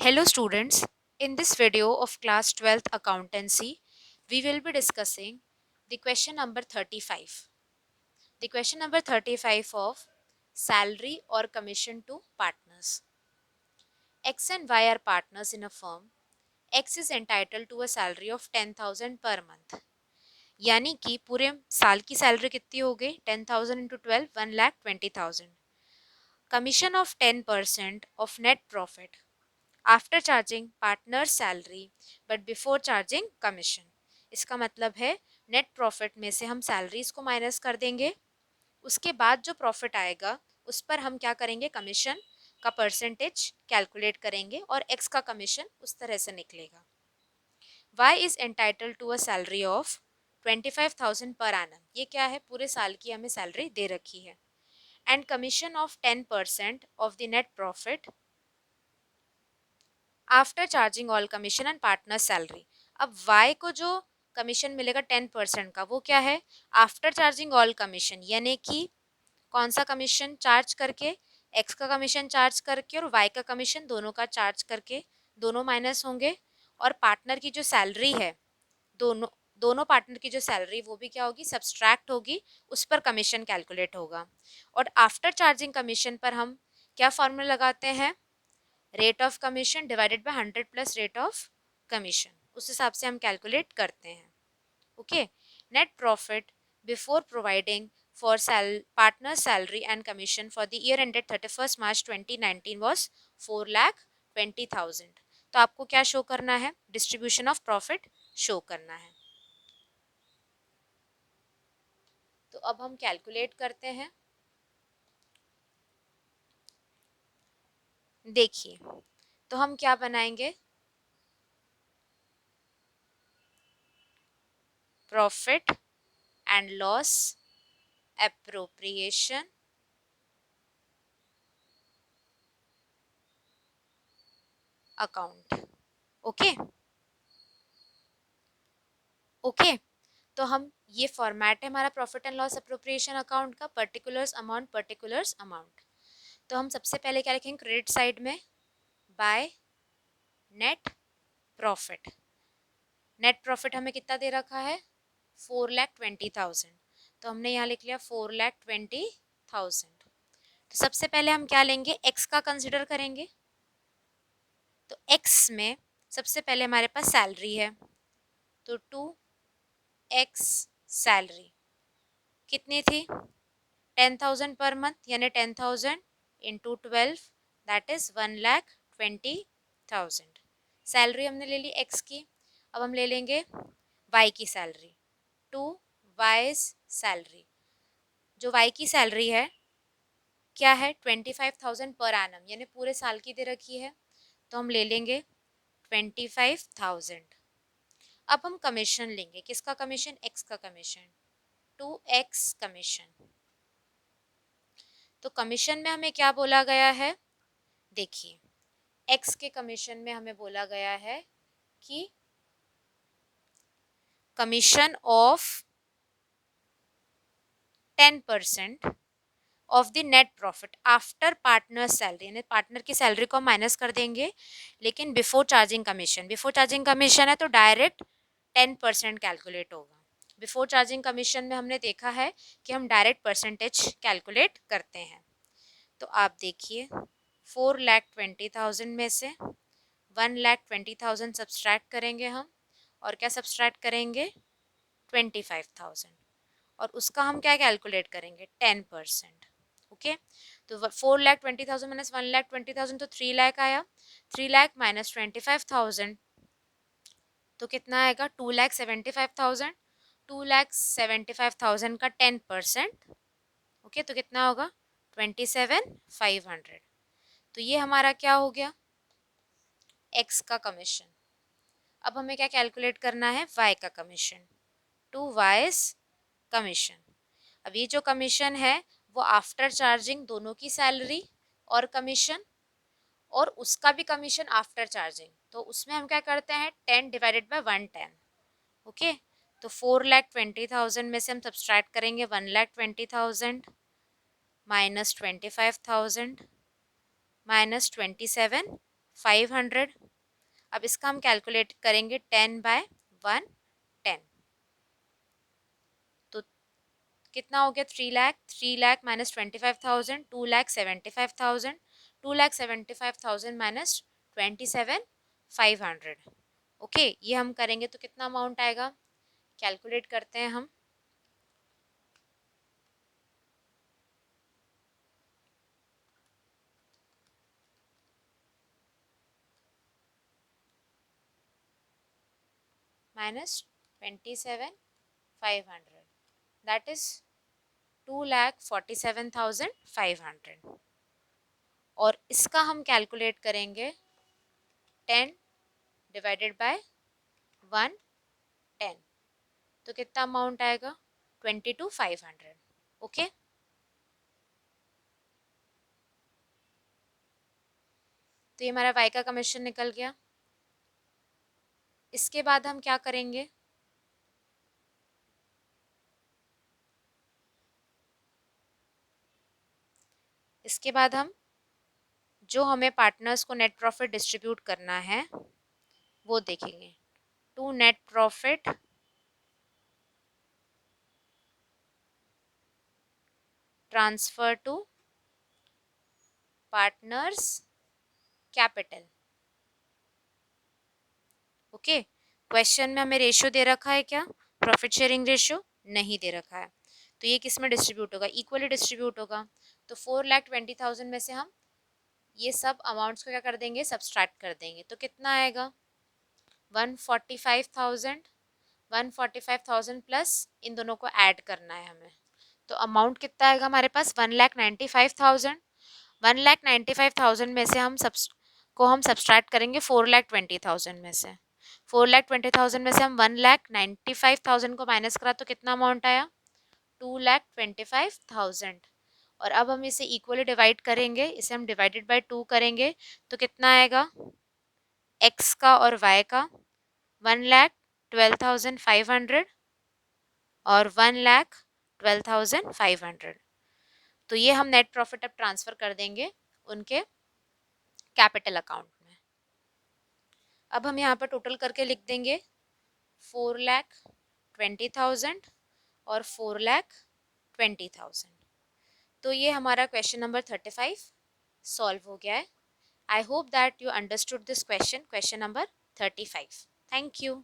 Hello students, in this video of class 12th accountancy, we will be discussing the question number 35. The question number 35 of salary or commission to partners. X and Y are partners in a firm. X is entitled to a salary of 10,000 per month. यानी कि पूरे साल की salary कितनी हो गई 10,000 into 12 1,20,000. Commission of 10% of net profit after charging partner salary but before charging commission. इसका मतलब है नेट प्रॉफिट में से हम सैलरीज को माइनस कर देंगे, उसके बाद जो प्रॉफिट आएगा उस पर हम क्या करेंगे, कमीशन का परसेंटेज कैलकुलेट करेंगे और एक्स का कमीशन उस तरह से निकलेगा. Y is entitled to a salary of 25,000 per annum. ये क्या है, पूरे साल की हमें सैलरी दे रखी है. And commission of 10% of the net profit after charging all commission and partner salary. अब वाई को जो कमीशन मिलेगा 10% का, वो क्या है, आफ्टर चार्जिंग ऑल कमीशन, यानी कि कौन सा कमीशन चार्ज करके, एक्स का कमीशन चार्ज करके और वाई का कमीशन दोनों का चार्ज करके, दोनों माइनस होंगे. और पार्टनर की जो सैलरी है, दोनों दोनों पार्टनर की जो सैलरी वो भी क्या होगी, सब्सट्रैक्ट होगी, उस पर कमीशन कैलकुलेट होगा. और आफ्टर चार्जिंग कमीशन पर हम क्या फॉर्मूला लगाते हैं, rate of commission divided by 100 plus rate of commission, उस हिसाब से हम कैलकुलेट करते हैं. Okay. Net profit before providing for partner salary and commission for the year ended 31 March 2019 was 4,20,000. तो आपको क्या शो करना है, डिस्ट्रीब्यूशन ऑफ प्रॉफिट शो करना है. तो अब हम कैलकुलेट करते हैं. देखिए, तो हम क्या बनाएंगे, profit and loss appropriation account. Okay okay. तो हम, ये फॉर्मेट है हमारा profit and loss appropriation account का, पर्टिकुलर्स अमाउंट. तो हम सबसे पहले क्या लिखेंगे, क्रेडिट साइड में by net profit. Net profit हमें कितना दे रखा है, 4,20,000. तो हमने यहाँ लिख लिया 4,20,000. तो सबसे पहले हम क्या लेंगे, एक्स का कंसिडर करेंगे. तो एक्स में सबसे पहले हमारे पास सैलरी है, तो 2x सैलरी कितनी थी, 10,000 पर मंथ, यानी 10,000 इंटू 12 दैट इज 1,20,000. सैलरी हमने ले ली एक्स की. अब हम ले लेंगे वाई की सैलरी, 2y's सैलरी. जो वाई की सैलरी है क्या है, 25,000 पर एनम, यानी पूरे साल की दे रखी है. तो हम ले लेंगे 25,000. अब हम कमीशन लेंगे, किसका कमीशन, एक्स का कमीशन, 2x कमीशन. तो कमीशन में हमें क्या बोला गया है, देखिए एक्स के कमीशन में हमें बोला गया है कि commission of 10% of the net profit after partner salary, यानी पार्टनर की सैलरी को हम माइनस कर देंगे, लेकिन before charging commission, before charging commission है तो डायरेक्ट 10% कैलकुलेट होगा. बिफोर चार्जिंग कमीशन में हमने देखा है कि हम डायरेक्ट परसेंटेज कैलकुलेट करते हैं. तो आप देखिए 4,20,000 में से 1,20,000 सब्सट्रैक्ट करेंगे हम, और क्या सब्सट्रैक्ट करेंगे, 25,000, और उसका हम क्या कैलकुलेट करेंगे, 10%. ओके. तो 4,20,000 माइनस 1,20,000 तो 3,00,000 आया. 3,00,000 माइनस 25,000 तो कितना आएगा, 2,75,000. 2,75,000 का 10%, ओके, तो कितना होगा, 27,500. तो ये हमारा क्या हो गया, एक्स का कमीशन. अब हमें क्या कैलकुलेट करना है, वाई का कमीशन, 2y's कमीशन. अब ये जो कमीशन है वो आफ्टर चार्जिंग दोनों की सैलरी और कमीशन, और उसका भी कमीशन आफ्टर चार्जिंग, तो उसमें हम क्या करते हैं, 10 डिवाइडेड बाय 110. ओके. तो 4,20,000 में से हम सब्सट्रैक्ट करेंगे 1,20,000 माइनस 25,000 माइनस 27,500. 500। अब इसका हम कैलकुलेट करेंगे 10/110। तो कितना हो गया? 3 lakh. 3 lakh minus 25,000, 2,75,000। 2,75,000 minus 27,500। Okay, ये हम करेंगे तो कितना अमाउंट आएगा? कैलकुलेट करते हैं हम। Minus 27,500, that is 2,47,500। और इसका हम कैलकुलेट करेंगे 10 डिवाइडेड बाय 110। तो कितना अमाउंट आएगा? 22,500। ओके, तो ये हमारा वाई का कमीशन निकल गया। इसके बाद हम क्या करेंगे? इसके बाद हम जो हमें पार्टनर्स को नेट प्रॉफिट डिस्ट्रीब्यूट करना है वो देखेंगे। To net profit transfer to partners capital. Okay, question में हमें रेशियो दे रखा है क्या? प्रॉफिट शेयरिंग रेशियो नहीं दे रखा है। तो ये किस में डिस्ट्रीब्यूट होगा? इक्वली डिस्ट्रीब्यूट होगा। तो 4,20,000 में से हम ये सब अमाउंट्स को क्या कर देंगे? सब्सट्रैक्ट कर देंगे। तो कितना आएगा? 145,000। 145,000 प्लस इन दोनों को ऐड करना है हमें। तो अमाउंट कितना आएगा हमारे पास? 1,95,000। 1,95,000 में से हम सब्सट्रैक्ट करेंगे 4,20,000 में से। 4,20,000 में से हम 1,95,000 को माइनस करा तो कितना अमाउंट आया? 2,25,000। और अब हम इसे इक्वली डिवाइड करेंगे, इसे हम डिवाइडेड बाय 2 करेंगे तो कितना आएगा? x का और y का 1,12,500 और 1,12,500। तो ये हम नेट प्रॉफिट अब ट्रांसफर कर देंगे उनके कैपिटल अकाउंट में। अब हम यहाँ पर टोटल करके लिख देंगे 4,20,000 और 4,20,000। तो ये हमारा क्वेश्चन नंबर 35 सॉल्व हो गया है। I hope that you understood this question, question number 35। Thank you.